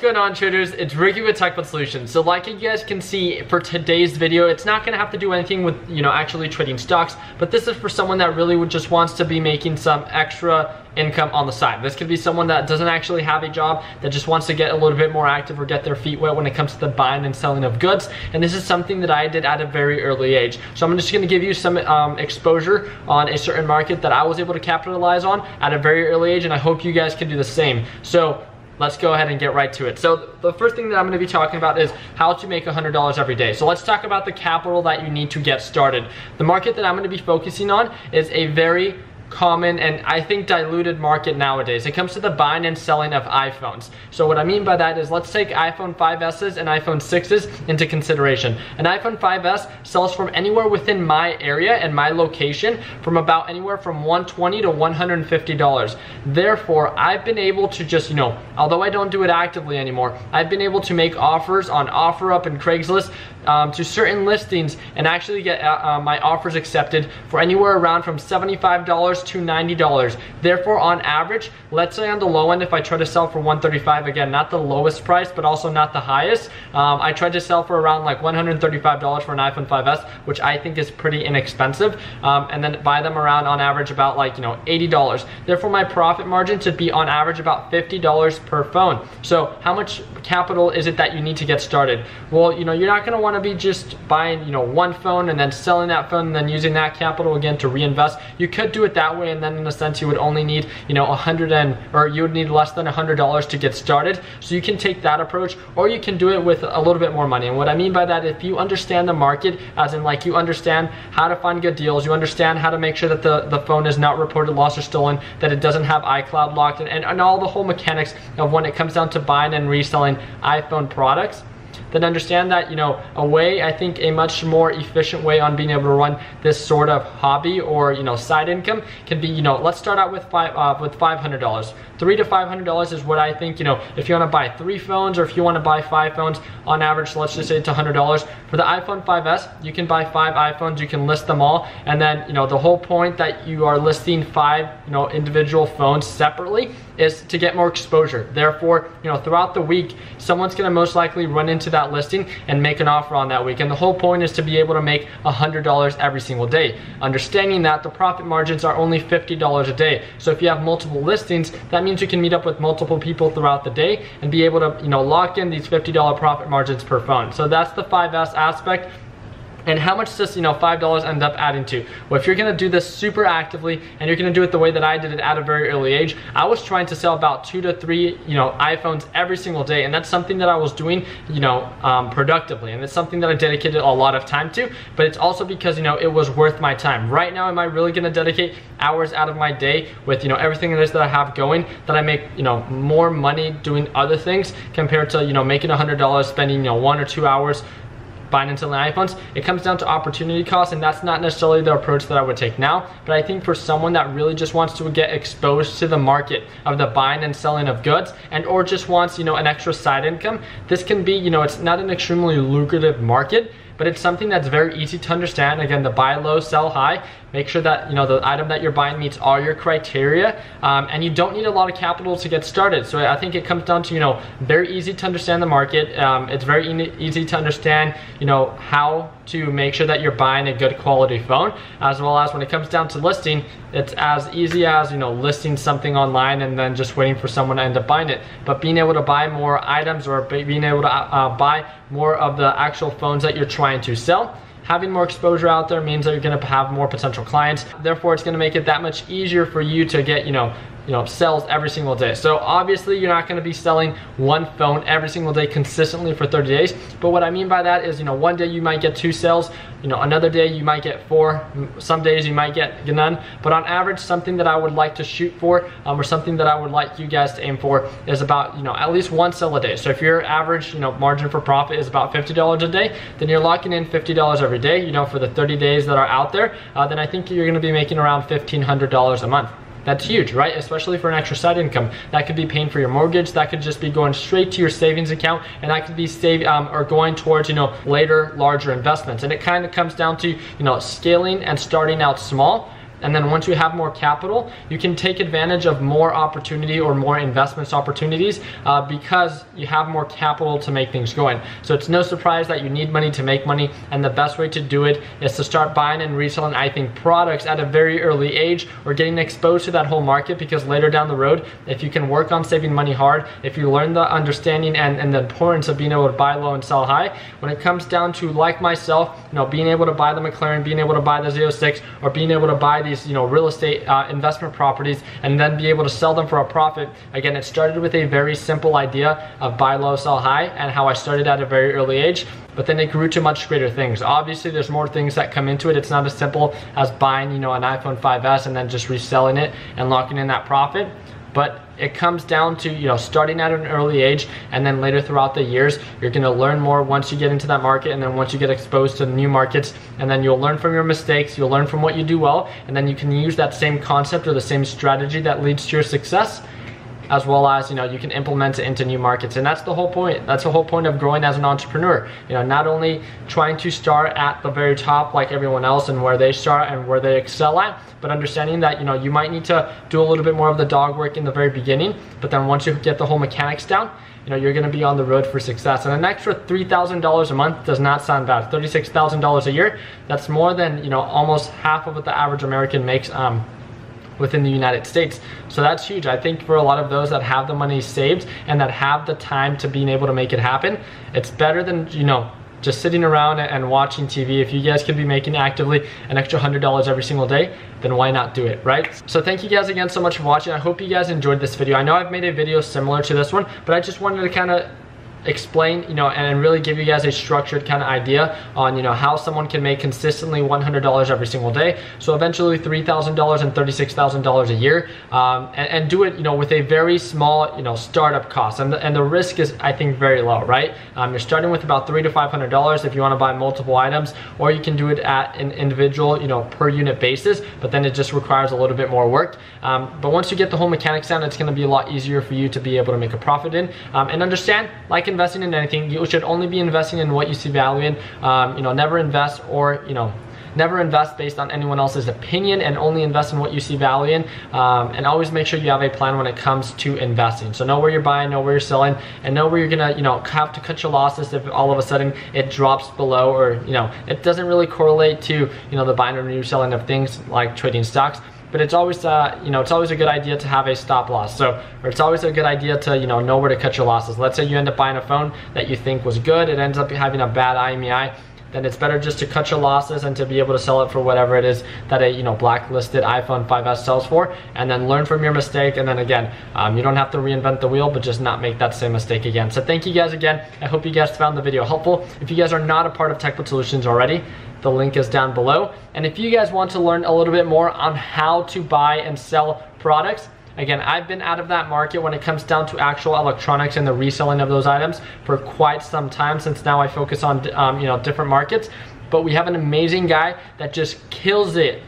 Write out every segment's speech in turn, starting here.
going on, traders? It's Ricky with TechBud Solutions. So like you guys can see for today's video, it's not gonna have to do anything with, actually trading stocks, but this is for someone that really just wants to be making some extra income on the side. This could be someone that doesn't actually have a job, that just wants to get a little bit more active or get their feet wet when it comes to the buying and selling of goods. And this is something that I did at a very early age. So I'm just gonna give you some exposure on a certain market that I was able to capitalize on at a very early age, and I hope you guys can do the same. So let's go ahead and get right to it. So the first thing that I'm gonna be talking about is how to make $100 every day. So let's talk about the capital that you need to get started. The market that I'm gonna be focusing on is a very common and I think diluted market nowadays. It comes to the buying and selling of iPhones. So what I mean by that is, let's take iPhone 5Ss and iPhone 6s into consideration. An iPhone 5S sells from anywhere within my area and my location from about anywhere from $120 to $150. Therefore, I've been able to just, although I don't do it actively anymore, I've been able to make offers on OfferUp and Craigslist to certain listings and actually get my offers accepted for anywhere around from $75 to $90. Therefore, on average, let's say on the low end, if I try to sell for $135, again, not the lowest price, but also not the highest, I tried to sell for around like $135 for an iPhone 5S, which I think is pretty inexpensive, and then buy them around on average about like, $80. Therefore, my profit margin should be on average about $50 per phone. So how much capital is it that you need to get started? Well, you're not gonna wanna be just buying, one phone and then selling that phone and then using that capital again to reinvest. You could do it that way, and then in a sense you would only need, you would need less than $100 to get started. So you can take that approach, or you can do it with a little bit more money. And what I mean by that, if you understand the market, as in like you understand how to find good deals, you understand how to make sure that the phone is not reported lost or stolen, that it doesn't have iCloud locked, and all the whole mechanics of when it comes down to buying and reselling iPhone products, then understand that, I think a much more efficient way on being able to run this sort of hobby or, side income can be, let's start out with $500. $300 to $500 is what I think, if you want to buy 3 phones or if you want to buy 5 phones on average, so let's just say it's $100. For the iPhone 5S, you can buy 5 iPhones, you can list them all, and then, the whole point that you are listing 5, individual phones separately is to get more exposure. Therefore, throughout the week, someone's going to most likely run into that listing and make an offer on that week. And the whole point is to be able to make $100 every single day. Understanding that the profit margins are only $50 a day. So if you have multiple listings, that means you can meet up with multiple people throughout the day and be able to, lock in these $50 profit margins per phone. So that's the 5S aspect. And how much does $5 end up adding to? Well, if you're gonna do this super actively and you're gonna do it the way that I did it at a very early age, I was trying to sell about 2 to 3 iPhones every single day, and that's something that I was doing productively, and it's something that I dedicated a lot of time to. But it's also because it was worth my time. Right now, am I really gonna dedicate hours out of my day with everything it is that I have going, that I make more money doing other things compared to making $100 spending 1 or 2 hours buying and selling iPhones? It comes down to opportunity cost, and that's not necessarily the approach that I would take now. But I think for someone that really just wants to get exposed to the market of the buying and selling of goods, and or just wants an extra side income, this can be it's not an extremely lucrative market, but it's something that's very easy to understand. Again, the buy low, sell high. Make sure that the item that you're buying meets all your criteria, and you don't need a lot of capital to get started. So I think it comes down to very easy to understand the market. It's very easy to understand how to make sure that you're buying a good quality phone, as well as when it comes down to listing, it's as easy as listing something online and then just waiting for someone to end up buying it. But being able to buy more items, or being able to buy more of the actual phones that you're trying to sell, having more exposure out there means that you're going to have more potential clients. Therefore, it's going to make it that much easier for you to get sales every single day. So obviously you're not going to be selling 1 phone every single day consistently for 30 days. But what I mean by that is, one day you might get 2 sales, another day you might get 4, some days you might get none. But on average, something that I would like to shoot for, or something that I would like you guys to aim for, is about at least 1 sale a day. So if your average margin for profit is about $50 a day, then you're locking in $50 every day, for the 30 days that are out there. Then I think you're going to be making around $1,500 a month. That's huge, right? Especially for an extra side income. That could be paying for your mortgage. That could just be going straight to your savings account, and that could be or going towards later larger investments. And it kind of comes down to scaling and starting out small. And then once you have more capital, you can take advantage of more opportunity or more investments opportunities because you have more capital to make things going. So it's no surprise that you need money to make money, and the best way to do it is to start buying and reselling, I think, products at a very early age, or getting exposed to that whole market, because later down the road, if you can work on saving money hard, if you learn the understanding and the importance of being able to buy low and sell high, when it comes down to, like myself, being able to buy the McLaren, being able to buy the Z06, or being able to buy these real estate investment properties and then be able to sell them for a profit. Again, it started with a very simple idea of buy low, sell high, and how I started at a very early age, but then it grew to much greater things. Obviously, there's more things that come into it. It's not as simple as buying an iPhone 5S and then just reselling it and locking in that profit. But it comes down to starting at an early age, and then later throughout the years, you're going to learn more once you get into that market, and then once you get exposed to new markets, and then you'll learn from your mistakes, you'll learn from what you do well, and then you can use that same concept or the same strategy that leads to your success, as well as you can implement it into new markets. And that's the whole point. That's the whole point of growing as an entrepreneur. Not only trying to start at the very top like everyone else and where they start and where they excel at, but understanding that you might need to do a little bit more of the dog work in the very beginning, but then once you get the whole mechanics down, you're going to be on the road for success. And an extra $3,000 a month does not sound bad. $36,000 a year, that's more than almost half of what the average American makes within the United States. So that's huge. I think for a lot of those that have the money saved and that have the time to being able to make it happen, it's better than just sitting around and watching TV. If you guys could be making actively an extra $100 every single day, then why not do it, right? So thank you guys again so much for watching. I hope you guys enjoyed this video. I know I've made a video similar to this one, but I just wanted to kind of explain and really give you guys a structured kind of idea on how someone can make consistently $100 every single day, so eventually $3,000 and $36,000 a year, and do it with a very small startup cost, and the risk is, I think, very low, right? You're starting with about $300 to $500 if you want to buy multiple items, or you can do it at an individual per unit basis, but then it just requires a little bit more work. But once you get the whole mechanics down, it's going to be a lot easier for you to be able to make a profit in, and understand, like investing in anything, you should only be investing in what you see value in. Never invest never invest based on anyone else's opinion, and only invest in what you see value in, and always make sure you have a plan when it comes to investing. So know where you're buying, know where you're selling, and know where you're gonna have to cut your losses if all of a sudden it drops below, or it doesn't really correlate to the buying or new selling of things like trading stocks. But it's always, it's always a good idea to have a stop loss. Or it's always a good idea to, know where to cut your losses. Let's say you end up buying a phone that you think was good, it ends up having a bad IMEI, then it's better just to cut your losses and to be able to sell it for whatever it is that a blacklisted iPhone 5S sells for, and then learn from your mistake. And then again, you don't have to reinvent the wheel, but just not make that same mistake again. So thank you guys again. I hope you guys found the video helpful. If you guys are not a part of TechBud Solutions already, the link is down below. And if you guys want to learn a little bit more on how to buy and sell products, again, I've been out of that market when it comes down to actual electronics and the reselling of those items for quite some time, since now I focus on different markets. But we have an amazing guy that just kills it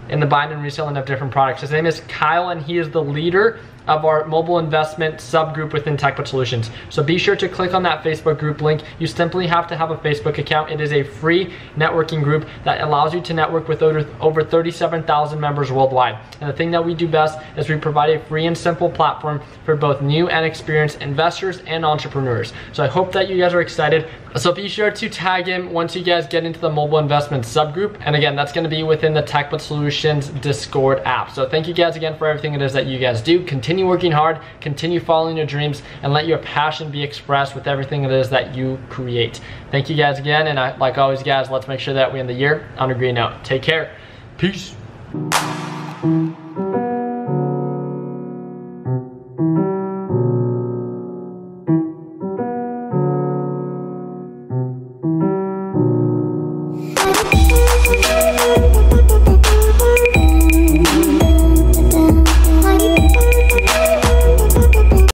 in the buying and reselling of different products. His name is Kyle, and he is the leader of our mobile investment subgroup within TechBud Solutions. So be sure to click on that Facebook group link. You simply have to have a Facebook account. It is a free networking group that allows you to network with over 37,000 members worldwide. And the thing that we do best is we provide a free and simple platform for both new and experienced investors and entrepreneurs. So I hope that you guys are excited. So be sure to tag him once you guys get into the mobile investment subgroup. And again, that's going to be within the TechBud Solutions Discord app. So thank you guys again for everything it is that you guys do. Continue working hard, continue following your dreams, and let your passion be expressed with everything it is that you create. Thank you guys again, and like always guys, let's make sure that we end the year on a green note. Take care. Peace.